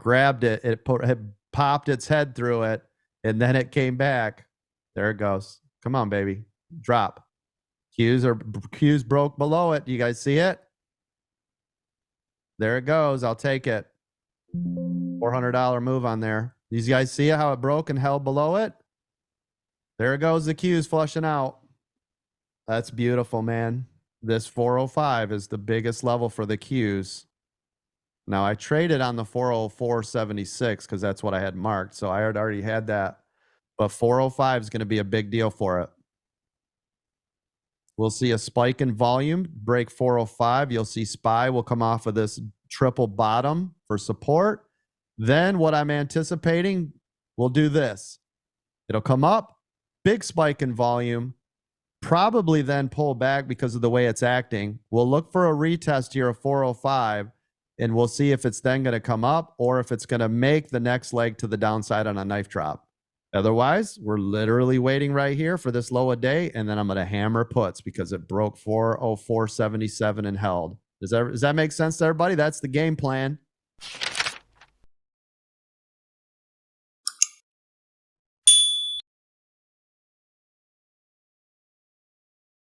grabbed it. It popped its head through it, and then it came back. There it goes. Come on, baby. Drop. Q's broke below it. You guys see it? There it goes. I'll take it. $400 move on there. These guys see it, how it broke and held below it? There it goes. The Q's flushing out. That's beautiful, man. This 405 is the biggest level for the Q's. Now, I traded on the 404.76 because that's what I had marked. So I had already had that. But 405 is going to be a big deal for it. We'll see a spike in volume, break 405. You'll see SPY will come off of this triple bottom for support. Then what I'm anticipating, we'll do this. It'll come up, big spike in volume, probably then pull back because of the way it's acting. We'll look for a retest here of 405, and we'll see if it's then going to come up or if it's going to make the next leg to the downside on a knife drop. Otherwise, we're literally waiting right here for this low a day, and then I'm going to hammer puts because it broke 404.77 and held. Does that make sense to everybody? That's the game plan.